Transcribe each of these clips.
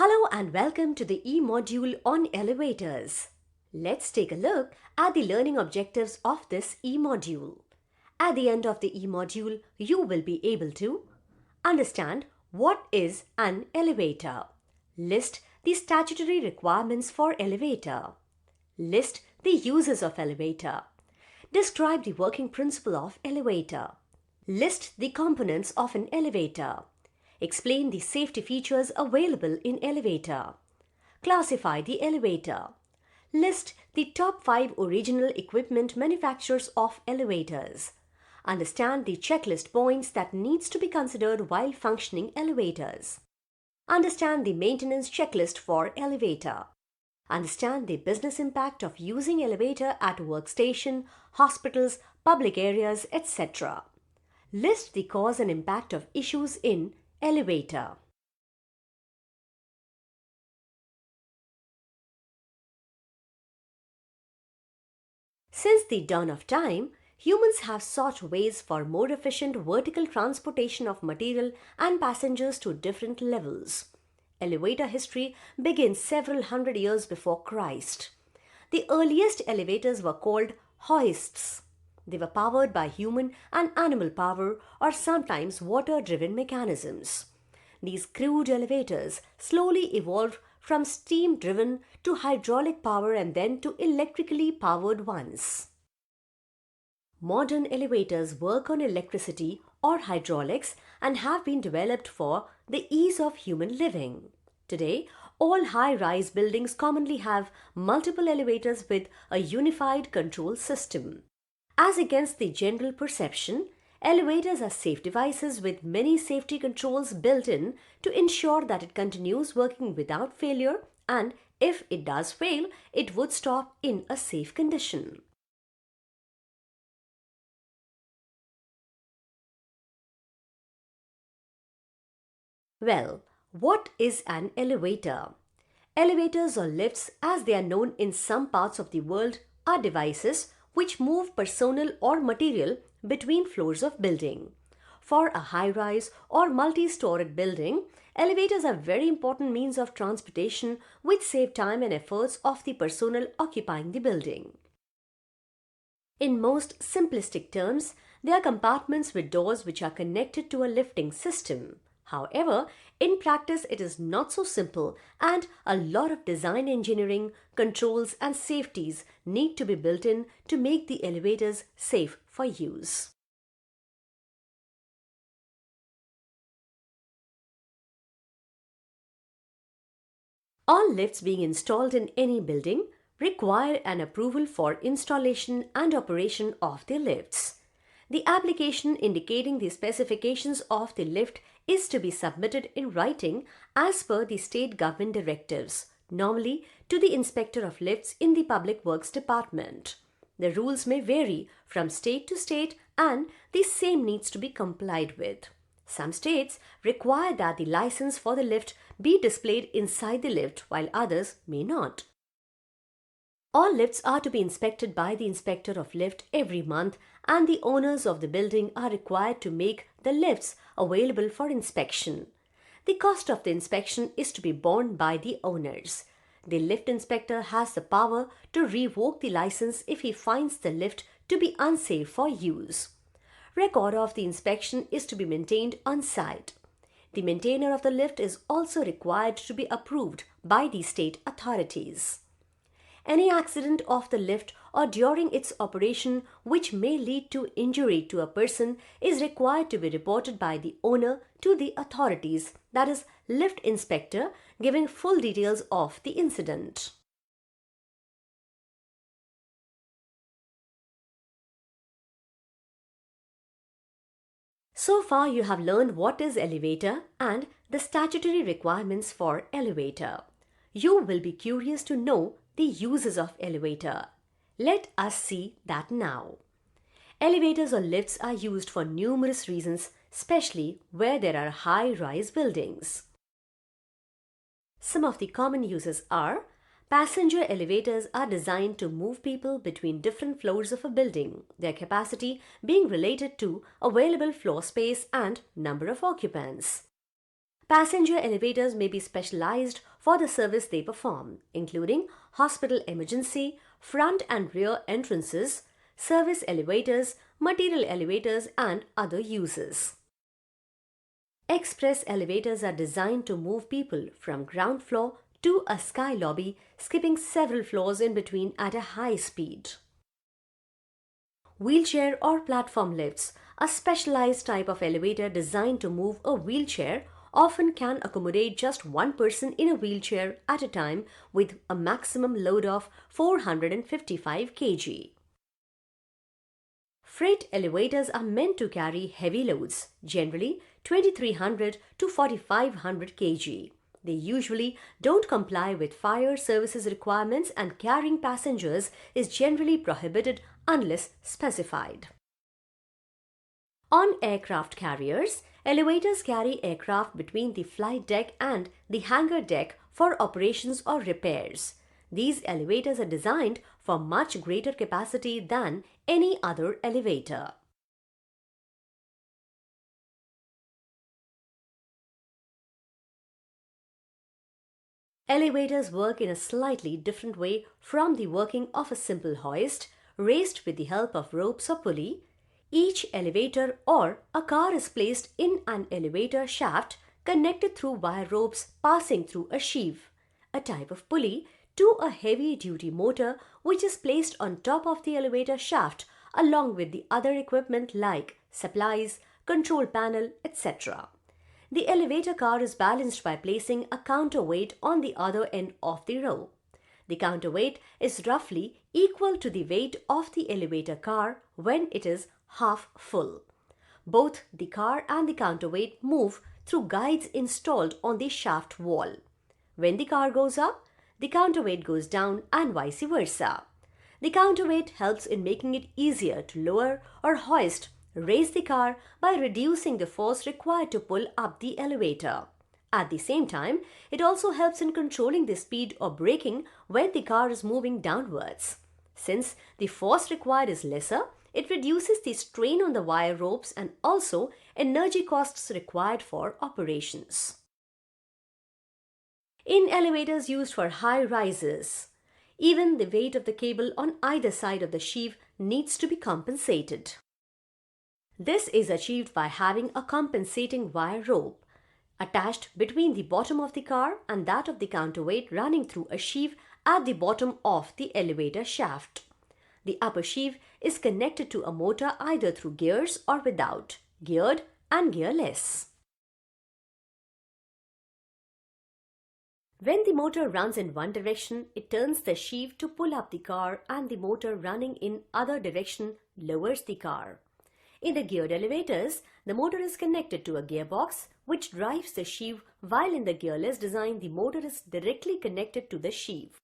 Hello and welcome to the e-module on elevators. Let's take a look at the learning objectives of this e-module. At the end of the e-module, you will be able to understand what is an elevator, list the statutory requirements for elevator, list the uses of elevator, describe the working principle of elevator, list the components of an elevator, explain the safety features available in elevator, classify the elevator, list the top 5 original equipment manufacturers of elevators, understand the checklist points that needs to be considered while functioning elevators, understand the maintenance checklist for elevator, understand the business impact of using elevator at workstation, hospitals, public areas, etc. List the cause and impact of issues in elevator. Since the dawn of time, humans have sought ways for more efficient vertical transportation of material and passengers to different levels. Elevator history begins several hundred years before Christ. The earliest elevators were called hoists. They were powered by human and animal power or sometimes water-driven mechanisms. These crude elevators slowly evolved from steam-driven to hydraulic power and then to electrically powered ones. Modern elevators work on electricity or hydraulics and have been developed for the ease of human living. Today, all high-rise buildings commonly have multiple elevators with a unified control system. As against the general perception, elevators are safe devices with many safety controls built in to ensure that it continues working without failure, and if it does fail, it would stop in a safe condition. Well, what is an elevator? Elevators or lifts, as they are known in some parts of the world, are devices which move personnel or material between floors of building. For a high-rise or multi-storied building, elevators are very important means of transportation which save time and efforts of the personnel occupying the building. In most simplistic terms, they are compartments with doors which are connected to a lifting system. However, in practice it is not so simple and a lot of design engineering, controls and safeties need to be built in to make the elevators safe for use. All lifts being installed in any building require an approval for installation and operation of the lifts. The application indicating the specifications of the lift is to be submitted in writing as per the state government directives, normally to the inspector of lifts in the Public Works Department. The rules may vary from state to state and the same needs to be complied with. Some states require that the license for the lift be displayed inside the lift while others may not. All lifts are to be inspected by the inspector of lift every month and the owners of the building are required to make the lifts available for inspection. The cost of the inspection is to be borne by the owners. The lift inspector has the power to revoke the license if he finds the lift to be unsafe for use. Record of the inspection is to be maintained on site. The maintainer of the lift is also required to be approved by the state authorities. Any accident of the lift or during its operation which may lead to injury to a person is required to be reported by the owner to the authorities, that is, lift inspector, giving full details of the incident. So far you have learned what is elevator and the statutory requirements for elevator. You will be curious to know the uses of elevator. Let us see that now. Elevators or lifts are used for numerous reasons, especially where there are high-rise buildings. Some of the common uses are: passenger elevators are designed to move people between different floors of a building, their capacity being related to available floor space and number of occupants. Passenger elevators may be specialized for the service they perform, including hospital emergency, front and rear entrances, service elevators, material elevators, and other uses. Express elevators are designed to move people from ground floor to a sky lobby, skipping several floors in between at a high speed. Wheelchair or platform lifts, a specialized type of elevator designed to move a wheelchair, often can accommodate just one person in a wheelchair at a time with a maximum load of 455 kg. Freight elevators are meant to carry heavy loads, generally 2300 to 4500 kg. They usually don't comply with fire services requirements, and carrying passengers is generally prohibited unless specified. On aircraft carriers, elevators carry aircraft between the flight deck and the hangar deck for operations or repairs. These elevators are designed for much greater capacity than any other elevator. Elevators work in a slightly different way from the working of a simple hoist, raised with the help of ropes or pulley. Each elevator or a car is placed in an elevator shaft connected through wire ropes passing through a sheave, a type of pulley, to a heavy-duty motor which is placed on top of the elevator shaft along with the other equipment like supplies, control panel, etc. The elevator car is balanced by placing a counterweight on the other end of the row. The counterweight is roughly equal to the weight of the elevator car when it is half full. Both the car and the counterweight move through guides installed on the shaft wall. When the car goes up, the counterweight goes down and vice versa. The counterweight helps in making it easier to lower or raise the car by reducing the force required to pull up the elevator. At the same time, it also helps in controlling the speed or braking when the car is moving downwards. Since the force required is lesser, it reduces the strain on the wire ropes and also energy costs required for operations. In elevators used for high rises, even the weight of the cable on either side of the sheave needs to be compensated. This is achieved by having a compensating wire rope attached between the bottom of the car and that of the counterweight running through a sheave at the bottom of the elevator shaft. The upper sheave is connected to a motor either through gears or without, geared and gearless. When the motor runs in one direction, it turns the sheave to pull up the car, and the motor running in other direction lowers the car. In the geared elevators, the motor is connected to a gearbox which drives the sheave, while in the gearless design the motor is directly connected to the sheave.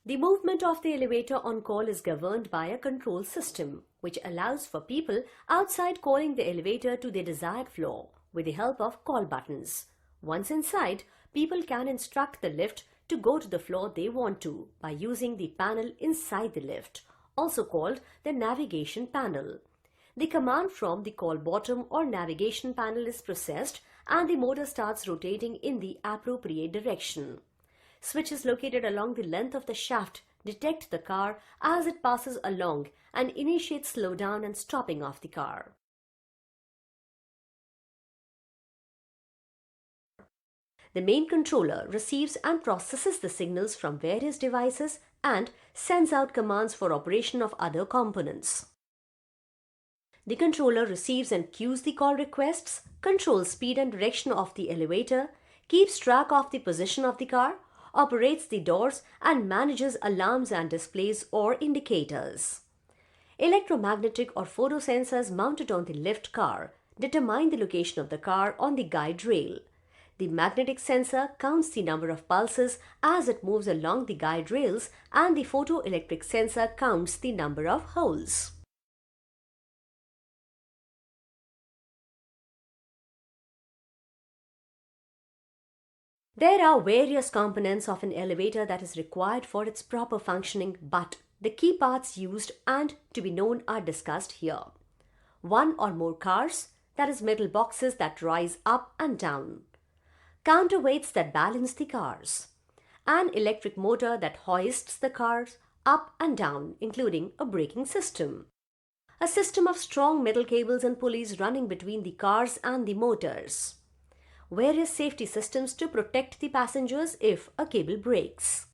The movement of the elevator on call is governed by a control system which allows for people outside calling the elevator to their desired floor with the help of call buttons. Once inside, people can instruct the lift to go to the floor they want to by using the panel inside the lift, also called the navigation panel. The command from the call bottom or navigation panel is processed and the motor starts rotating in the appropriate direction. Switches located along the length of the shaft detect the car as it passes along and initiate slowdown and stopping of the car. The main controller receives and processes the signals from various devices and sends out commands for operation of other components. The controller receives and queues the call requests, controls speed and direction of the elevator, keeps track of the position of the car, operates the doors, and manages alarms and displays or indicators. Electromagnetic or photosensors mounted on the lift car determine the location of the car on the guide rail. The magnetic sensor counts the number of pulses as it moves along the guide rails, and the photoelectric sensor counts the number of holes. There are various components of an elevator that is required for its proper functioning, but the key parts used and to be known are discussed here. One or more cars, that is metal boxes that rise up and down. counterweights that balance the cars, an electric motor that hoists the cars up and down, including a braking system, a system of strong metal cables and pulleys running between the cars and the motors, various safety systems to protect the passengers if a cable breaks.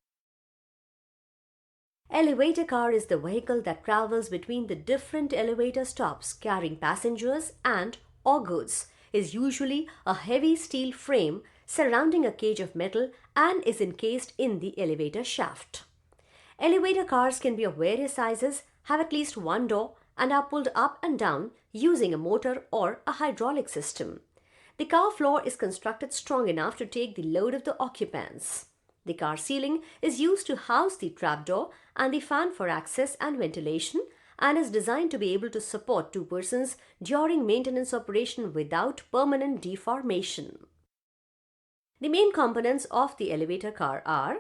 Elevator car is the vehicle that travels between the different elevator stops carrying passengers and or goods, is usually a heavy steel frame surrounding a cage of metal and is encased in the elevator shaft. Elevator cars can be of various sizes, have at least one door, and are pulled up and down using a motor or a hydraulic system. The car floor is constructed strong enough to take the load of the occupants. The car ceiling is used to house the trapdoor and the fan for access and ventilation, and is designed to be able to support two persons during maintenance operation without permanent deformation. The main components of the elevator car are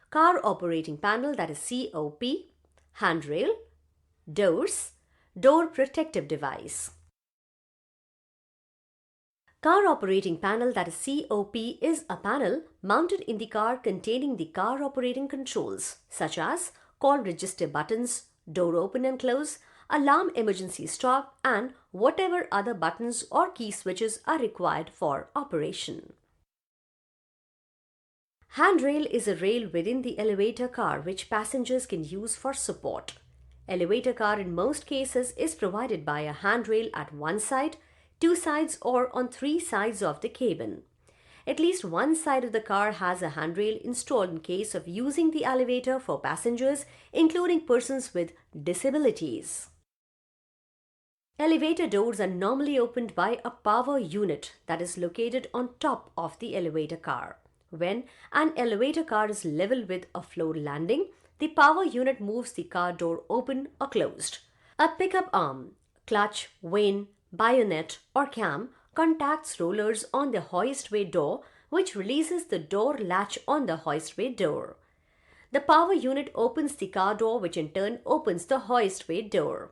car operating panel, that is COP, handrail, doors, door protective device. Car operating panel, that is COP, is a panel mounted in the car containing the car operating controls such as call register buttons, door open and close, alarm emergency stop, and whatever other buttons or key switches are required for operation. Handrail is a rail within the elevator car which passengers can use for support. Elevator car in most cases is provided by a handrail at one side, two sides, or on three sides of the cabin. At least one side of the car has a handrail installed in case of using the elevator for passengers, including persons with disabilities. Elevator doors are normally opened by a power unit that is located on top of the elevator car. When an elevator car is level with a floor landing, the power unit moves the car door open or closed. A pickup arm, clutch, vane, bayonet, or cam contacts rollers on the hoistway door, which releases the door latch on the hoistway door. The power unit opens the car door, which in turn opens the hoistway door.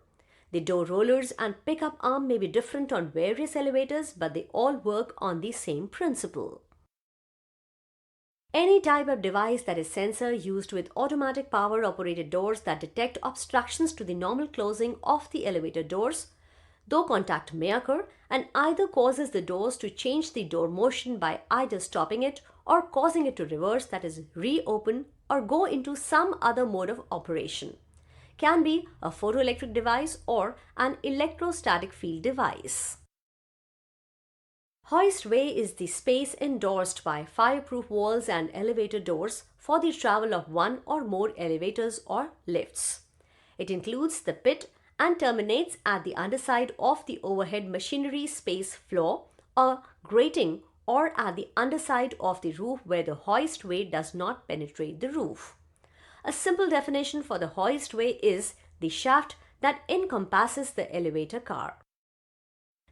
The door rollers and pickup arm may be different on various elevators, but they all work on the same principle. Any type of device that is sensor used with automatic power operated doors that detect obstructions to the normal closing of the elevator doors, though contact may occur, and either causes the doors to change the door motion by either stopping it or causing it to reverse, that is reopen or go into some other mode of operation, can be a photoelectric device or an electrostatic field device. Hoistway is the space endorsed by fireproof walls and elevator doors for the travel of one or more elevators or lifts. It includes the pit and terminates at the underside of the overhead machinery space floor, a grating, or at the underside of the roof where the hoistway does not penetrate the roof. A simple definition for the hoistway is the shaft that encompasses the elevator car.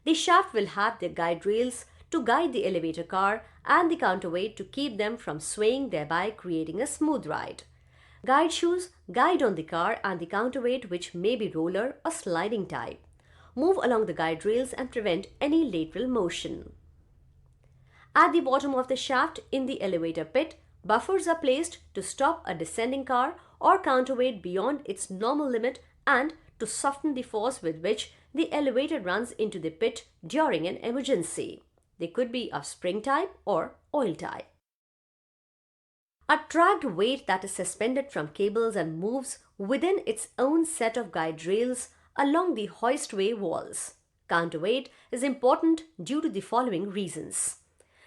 The shaft will have the guide rails to guide the elevator car and the counterweight to keep them from swaying, thereby creating a smooth ride. Guide shoes guide on the car and the counterweight, which may be roller or sliding type, move along the guide rails and prevent any lateral motion. At the bottom of the shaft in the elevator pit, buffers are placed to stop a descending car or counterweight beyond its normal limit and to soften the force with which the elevator runs into the pit during an emergency. They could be of spring type or oil type. A tracked weight that is suspended from cables and moves within its own set of guide rails along the hoistway walls. Counterweight is important due to the following reasons.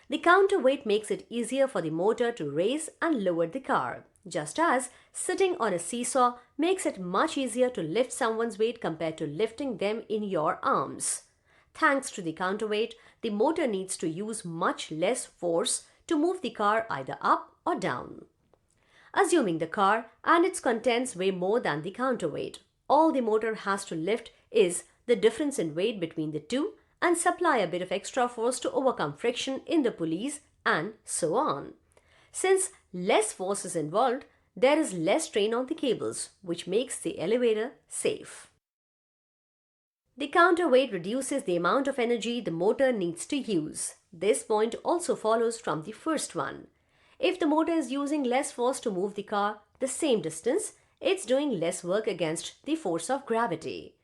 The counterweight makes it easier for the motor to raise and lower the car, just as sitting on a seesaw makes it much easier to lift someone's weight compared to lifting them in your arms. Thanks to the counterweight, the motor needs to use much less force to move the car either up or down. Assuming the car and its contents weigh more than the counterweight, all the motor has to lift is the difference in weight between the two and supply a bit of extra force to overcome friction in the pulleys and so on. Since less force is involved, there is less strain on the cables, which makes the elevator safe. The counterweight reduces the amount of energy the motor needs to use. This point also follows from the first one. If the motor is using less force to move the car the same distance, it's doing less work against the force of gravity.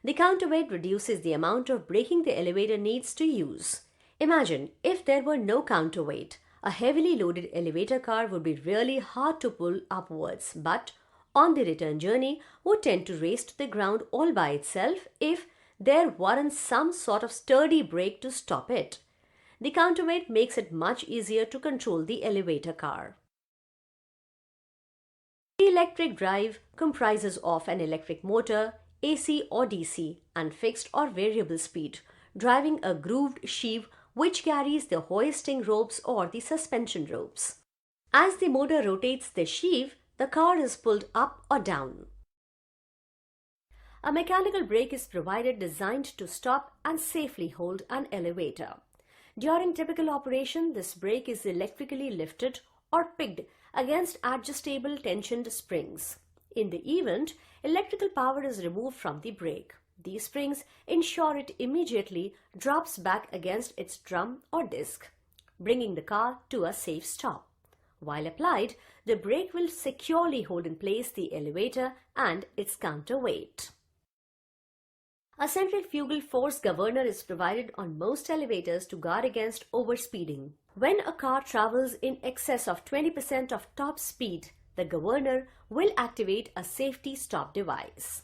The counterweight reduces the amount of braking the elevator needs to use. Imagine if there were no counterweight. A heavily loaded elevator car would be really hard to pull upwards, but on the return journey would tend to race to the ground all by itself if there weren't some sort of sturdy brake to stop it. The counterweight makes it much easier to control the elevator car. The electric drive comprises of an electric motor, AC or DC, and fixed or variable speed, driving a grooved sheave which carries the hoisting ropes or the suspension ropes. As the motor rotates the sheave, the car is pulled up or down. A mechanical brake is provided designed to stop and safely hold an elevator. During typical operation, this brake is electrically lifted or picked against adjustable tensioned springs. In the event, electrical power is removed from the brake. These springs ensure it immediately drops back against its drum or disc, bringing the car to a safe stop. While applied, the brake will securely hold in place the elevator and its counterweight. A centrifugal force governor is provided on most elevators to guard against overspeeding. When a car travels in excess of 20% of top speed, the governor will activate a safety stop device.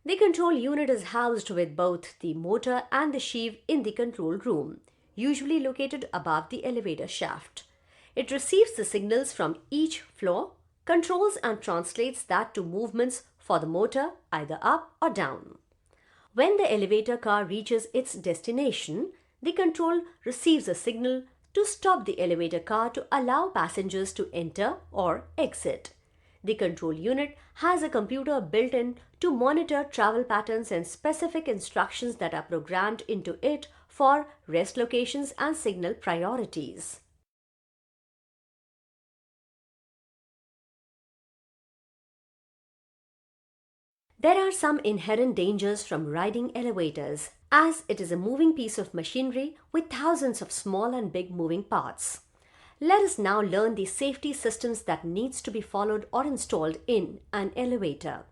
The control unit is housed with both the motor and the sheave in the control room, usually located above the elevator shaft. It receives the signals from each floor, controls and translates that to movements for the motor either up or down. When the elevator car reaches its destination, the control receives a signal to stop the elevator car to allow passengers to enter or exit. The control unit has a computer built in to monitor travel patterns and specific instructions that are programmed into it for rest locations and signal priorities. There are some inherent dangers from riding elevators, as it is a moving piece of machinery with thousands of small and big moving parts. Let us now learn the safety systems that needs to be followed or installed in an elevator.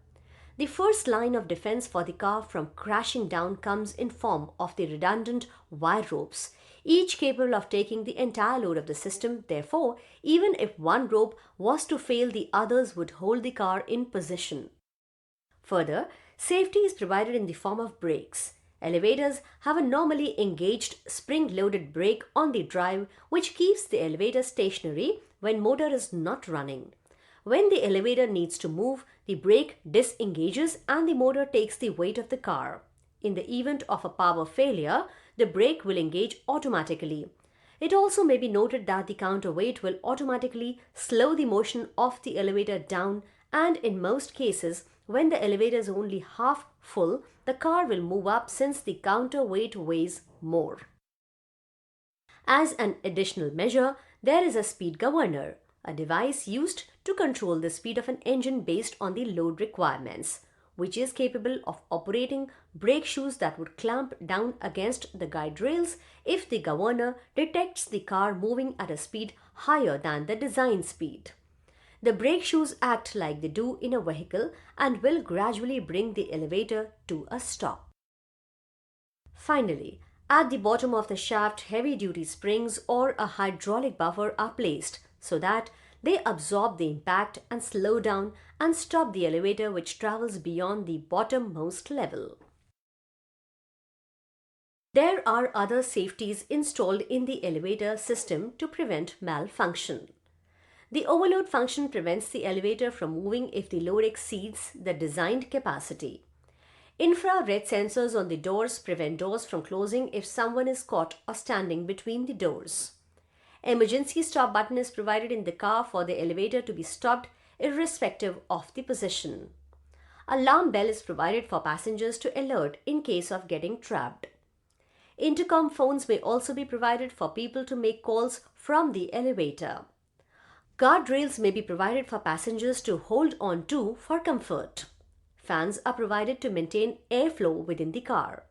The first line of defense for the car from crashing down comes in form of the redundant wire ropes, each capable of taking the entire load of the system. Therefore, even if one rope was to fail, the others would hold the car in position. Further, safety is provided in the form of brakes. Elevators have a normally engaged spring-loaded brake on the drive which keeps the elevator stationary when motor is not running. When the elevator needs to move, the brake disengages and the motor takes the weight of the car. In the event of a power failure, the brake will engage automatically. It also may be noted that the counterweight will automatically slow the motion of the elevator down, and in most cases, when the elevator is only half full, the car will move up since the counterweight weighs more. As an additional measure, there is a speed governor, a device used to control the speed of an engine based on the load requirements, which is capable of operating brake shoes that would clamp down against the guide rails if the governor detects the car moving at a speed higher than the design speed. The brake shoes act like they do in a vehicle and will gradually bring the elevator to a stop. Finally, at the bottom of the shaft, heavy-duty springs or a hydraulic buffer are placed so that they absorb the impact and slow down and stop the elevator which travels beyond the bottommost level. There are other safeties installed in the elevator system to prevent malfunction. The overload function prevents the elevator from moving if the load exceeds the designed capacity. Infrared sensors on the doors prevent doors from closing if someone is caught or standing between the doors. Emergency stop button is provided in the car for the elevator to be stopped irrespective of the position. Alarm bell is provided for passengers to alert in case of getting trapped. Intercom phones may also be provided for people to make calls from the elevator. Guardrails may be provided for passengers to hold on to for comfort. Fans are provided to maintain airflow within the car.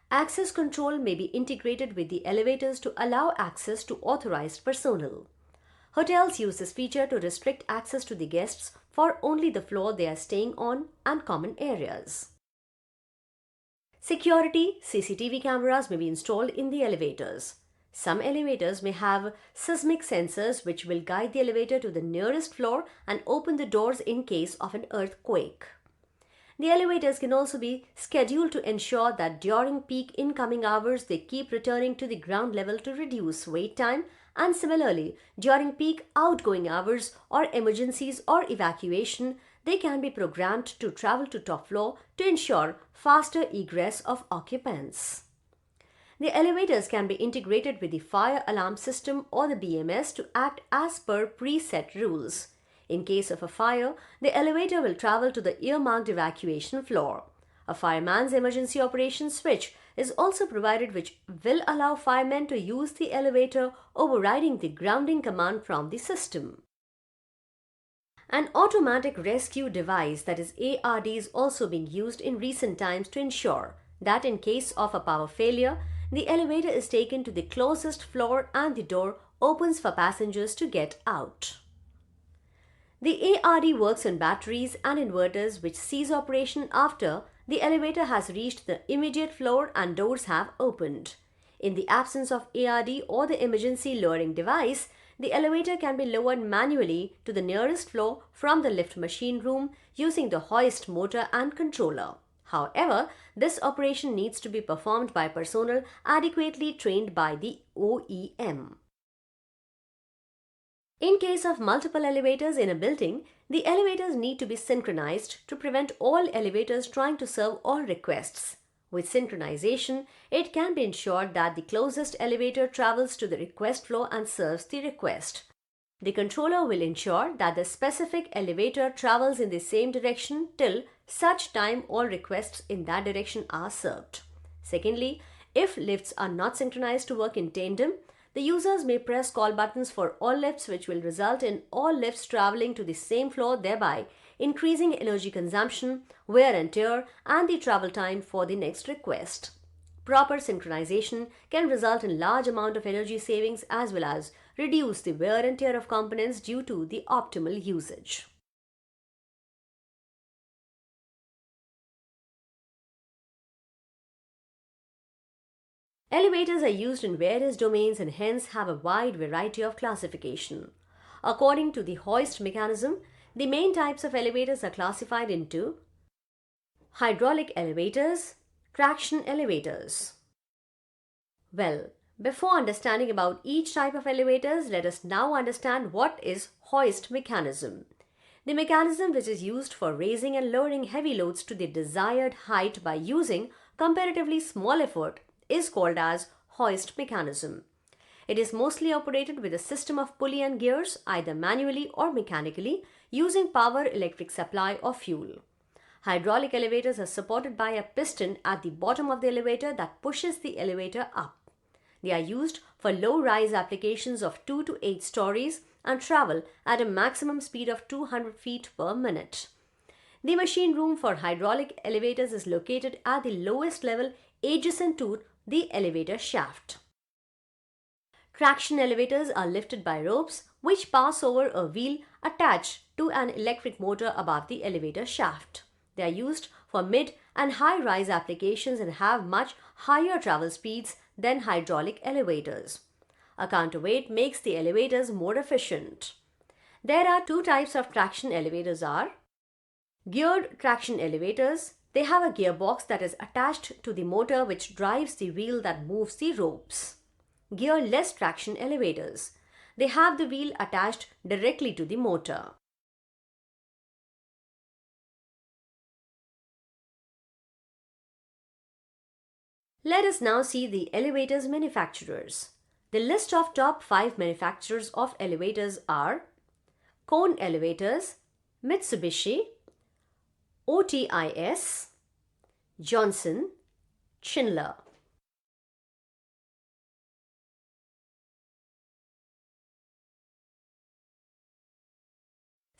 Access control may be integrated with the elevators to allow access to authorized personnel. Hotels use this feature to restrict access to the guests for only the floor they are staying on and common areas. Security CCTV cameras may be installed in the elevators. Some elevators may have seismic sensors which will guide the elevator to the nearest floor and open the doors in case of an earthquake. The elevators can also be scheduled to ensure that during peak incoming hours they keep returning to the ground level to reduce wait time, and similarly, during peak outgoing hours or emergencies or evacuation, they can be programmed to travel to top floor to ensure faster egress of occupants. The elevators can be integrated with the fire alarm system or the BMS to act as per preset rules. In case of a fire, the elevator will travel to the earmarked evacuation floor. A fireman's emergency operations switch is also provided which will allow firemen to use the elevator, overriding the grounding command from the system. An automatic rescue device, that is ARD, is also being used in recent times to ensure that in case of a power failure, the elevator is taken to the closest floor and the door opens for passengers to get out. The ARD works on batteries and inverters which cease operation after the elevator has reached the immediate floor and doors have opened. In the absence of ARD or the emergency lowering device, the elevator can be lowered manually to the nearest floor from the lift machine room using the hoist motor and controller. However, this operation needs to be performed by personnel adequately trained by the OEM. In case of multiple elevators in a building, the elevators need to be synchronized to prevent all elevators trying to serve all requests. With synchronization, it can be ensured that the closest elevator travels to the request floor and serves the request. The controller will ensure that the specific elevator travels in the same direction till such time all requests in that direction are served. Secondly, if lifts are not synchronized to work in tandem, the users may press call buttons for all lifts, which will result in all lifts traveling to the same floor, thereby increasing energy consumption, wear and tear, and the travel time for the next request. Proper synchronization can result in large amount of energy savings as well as reduce the wear and tear of components due to the optimal usage. Elevators are used in various domains and hence have a wide variety of classification. According to the hoist mechanism, the main types of elevators are classified into hydraulic elevators, traction elevators. Well, before understanding about each type of elevators, let us now understand what is hoist mechanism. The mechanism which is used for raising and lowering heavy loads to the desired height by using comparatively small effort is called as hoist mechanism. It is mostly operated with a system of pulley and gears, either manually or mechanically, using power, electric supply or fuel. Hydraulic elevators are supported by a piston at the bottom of the elevator that pushes the elevator up. They are used for low-rise applications of 2 to 8 stories and travel at a maximum speed of 200 feet per minute. The machine room for hydraulic elevators is located at the lowest level adjacent to the elevator shaft. Traction elevators are lifted by ropes which pass over a wheel attached to an electric motor above the elevator shaft. They are used for mid and high-rise applications and have much higher travel speeds than hydraulic elevators. A counterweight makes the elevators more efficient. There are two types of traction elevators are geared traction elevators. They have a gearbox that is attached to the motor which drives the wheel that moves the ropes. Gearless traction elevators. They have the wheel attached directly to the motor. Let us now see the elevators manufacturers. The list of top 5 manufacturers of elevators are Cone Elevators, Mitsubishi, OTIS, Johnson, Schindler.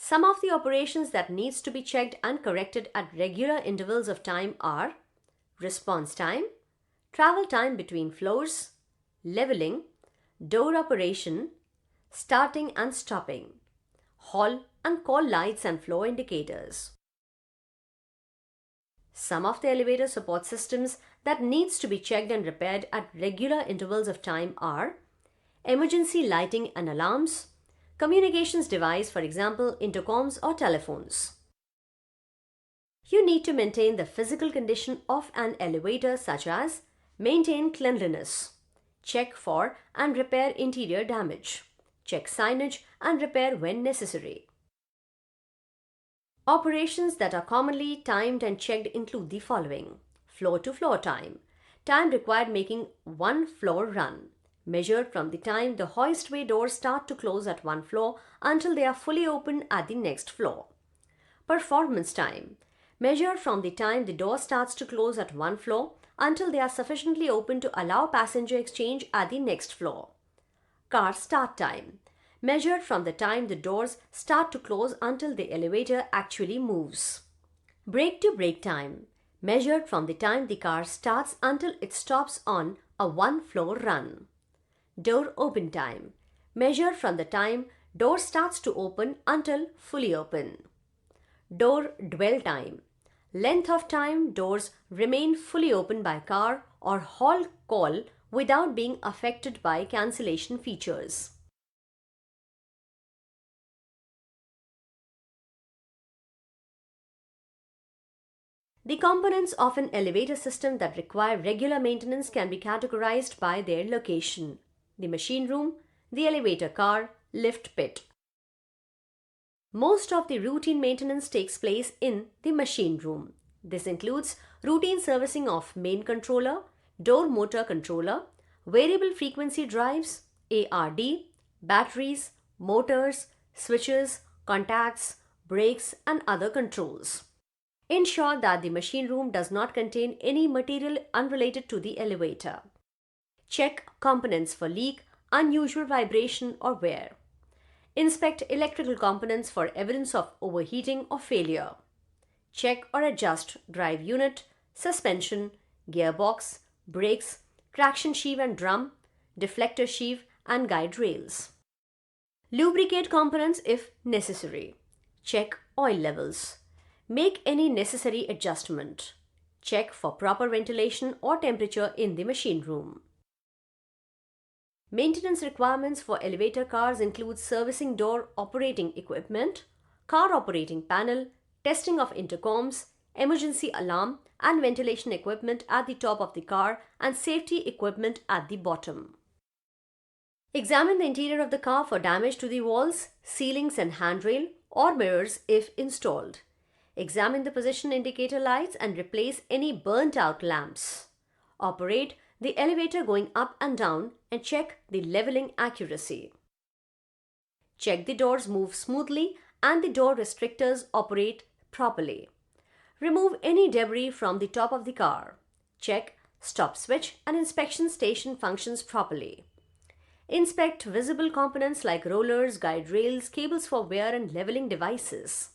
Some of the operations that needs to be checked and corrected at regular intervals of time are response time, travel time between floors, leveling, door operation, starting and stopping, hall and call lights and floor indicators. Some of the elevator support systems that needs to be checked and repaired at regular intervals of time are emergency lighting and alarms, communications device, for example, intercoms or telephones. You need to maintain the physical condition of an elevator, such as maintain cleanliness, check for and repair interior damage, check signage and repair when necessary. Operations that are commonly timed and checked include the following: floor to floor time, time required making one floor run, measured from the time the hoistway doors start to close at one floor until they are fully open at the next floor. Performance time, measured from the time the door starts to close at one floor until they are sufficiently open to allow passenger exchange at the next floor. Car start time, measured from the time the doors start to close until the elevator actually moves. Brake to brake time, measured from the time the car starts until it stops on a one-floor run. Door open time, measured from the time door starts to open until fully open. Door dwell time, length of time doors remain fully open by car or hall call without being affected by cancellation features. The components of an elevator system that require regular maintenance can be categorized by their location: the machine room, the elevator car, lift pit. Most of the routine maintenance takes place in the machine room. This includes routine servicing of main controller, door motor controller, variable frequency drives, ARD, batteries, motors, switches, contacts, brakes, and other controls. Ensure that the machine room does not contain any material unrelated to the elevator. Check components for leak, unusual vibration, or wear. Inspect electrical components for evidence of overheating or failure. Check or adjust drive unit, suspension, gearbox, brakes, traction sheave and drum, deflector sheave, and guide rails. Lubricate components if necessary. Check oil levels. Make any necessary adjustment. Check for proper ventilation or temperature in the machine room. Maintenance requirements for elevator cars include servicing door operating equipment, car operating panel, testing of intercoms, emergency alarm and ventilation equipment at the top of the car, and safety equipment at the bottom. Examine the interior of the car for damage to the walls, ceilings and handrail or mirrors if installed. Examine the position indicator lights and replace any burnt out lamps. Operate the elevator going up and down and check the leveling accuracy. Check the doors move smoothly and the door restrictors operate properly. Remove any debris from the top of the car. Check stop switch and inspection station functions properly. Inspect visible components like rollers, guide rails, cables for wear and leveling devices.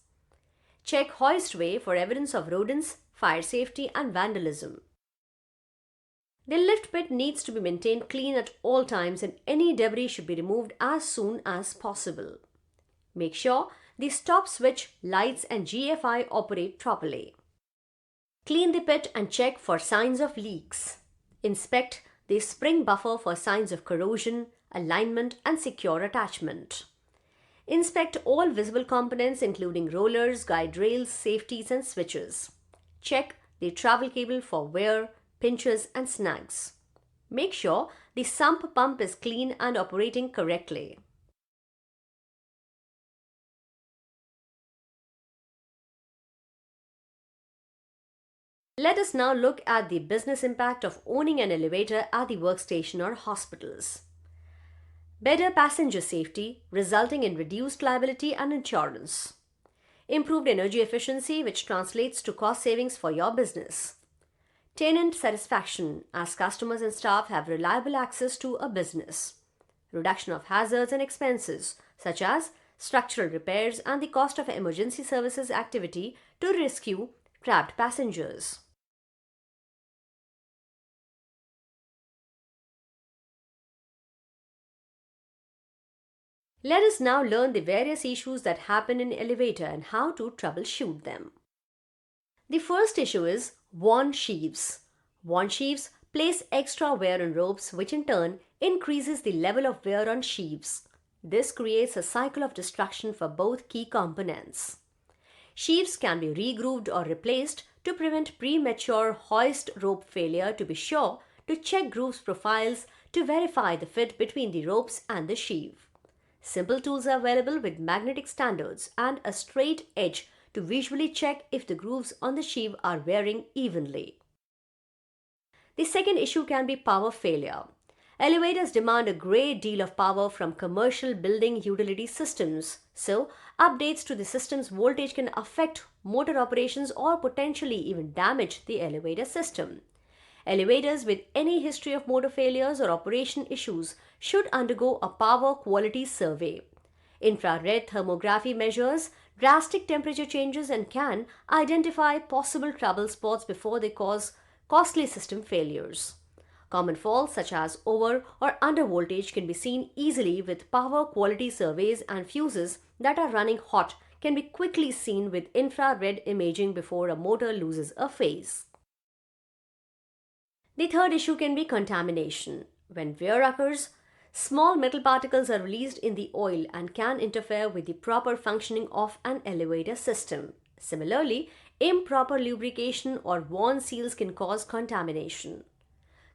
Check hoistway for evidence of rodents, fire safety and vandalism. The lift pit needs to be maintained clean at all times and any debris should be removed as soon as possible. Make sure the stop switch, lights and GFI operate properly. Clean the pit and check for signs of leaks. Inspect the spring buffer for signs of corrosion, alignment and secure attachment. Inspect all visible components including rollers, guide rails, safeties and switches. Check the travel cable for wear, pinches and snags. Make sure the sump pump is clean and operating correctly. Let us now look at the business impact of owning an elevator at the workstation or hospitals. Better passenger safety, resulting in reduced liability and insurance. Improved energy efficiency, which translates to cost savings for your business. Tenant satisfaction, as customers and staff have reliable access to a business. Reduction of hazards and expenses, such as structural repairs, and the cost of emergency services activity to rescue trapped passengers. Let us now learn the various issues that happen in elevator and how to troubleshoot them. The first issue is worn sheaves. Worn sheaves place extra wear on ropes, which in turn increases the level of wear on sheaves. This creates a cycle of destruction for both key components. Sheaves can be regrooved or replaced to prevent premature hoist rope failure. To be sure to check grooves profiles to verify the fit between the ropes and the sheave. Simple tools are available with magnetic standards and a straight edge to visually check if the grooves on the sheave are wearing evenly. The second issue can be power failure. Elevators demand a great deal of power from commercial building utility systems, so updates to the system's voltage can affect motor operations or potentially even damage the elevator system. Elevators with any history of motor failures or operation issues should undergo a power quality survey. Infrared thermography measures drastic temperature changes and can identify possible trouble spots before they cause costly system failures. Common faults such as over or under voltage can be seen easily with power quality surveys, and fuses that are running hot can be quickly seen with infrared imaging before a motor loses a phase. The third issue can be contamination. When wear occurs, small metal particles are released in the oil and can interfere with the proper functioning of an elevator system. Similarly, improper lubrication or worn seals can cause contamination.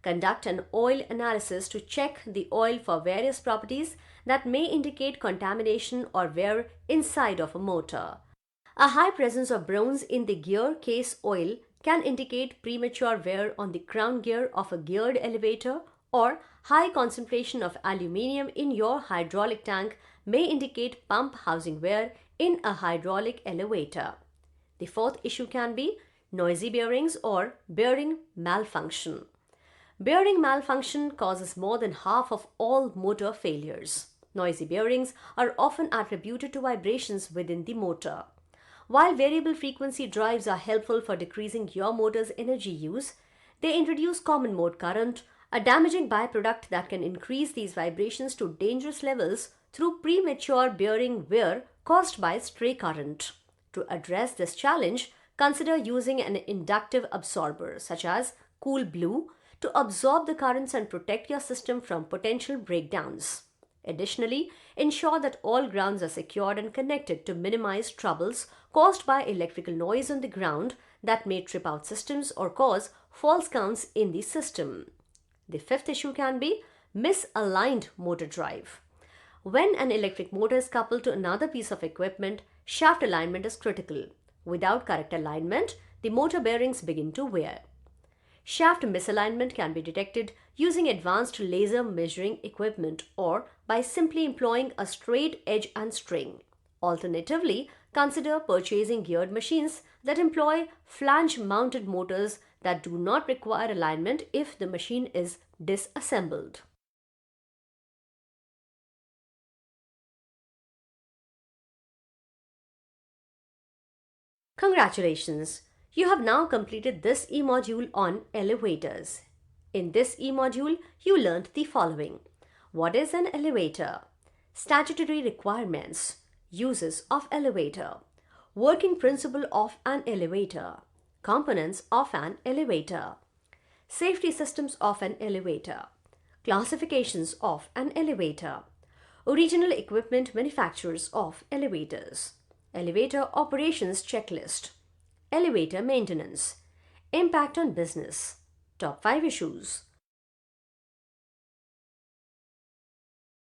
Conduct an oil analysis to check the oil for various properties that may indicate contamination or wear inside of a motor. A high presence of bronze in the gear case oil can indicate premature wear on the crown gear of a geared elevator, or high concentration of aluminium in your hydraulic tank may indicate pump housing wear in a hydraulic elevator. The fourth issue can be noisy bearings or bearing malfunction. Bearing malfunction causes more than half of all motor failures. Noisy bearings are often attributed to vibrations within the motor. While variable frequency drives are helpful for decreasing your motor's energy use, they introduce common mode current, a damaging byproduct that can increase these vibrations to dangerous levels through premature bearing wear caused by stray current. To address this challenge, consider using an inductive absorber such as Cool Blue to absorb the currents and protect your system from potential breakdowns. Additionally, ensure that all grounds are secured and connected to minimize troubles caused by electrical noise on the ground that may trip out systems or cause false counts in the system. The fifth issue can be misaligned motor drive. When an electric motor is coupled to another piece of equipment, shaft alignment is critical. Without correct alignment, the motor bearings begin to wear. Shaft misalignment can be detected using advanced laser measuring equipment or by simply employing a straight edge and string. Alternatively, consider purchasing geared machines that employ flange-mounted motors that do not require alignment if the machine is disassembled. Congratulations! You have now completed this e-module on elevators. In this e-module, you learned the following. What is an elevator? Statutory requirements. Uses of elevator. Working principle of an elevator. Components of an elevator. Safety systems of an elevator. Classifications of an elevator. Original equipment manufacturers of elevators. Elevator operations checklist. Elevator maintenance. Impact on business. Top 5 issues.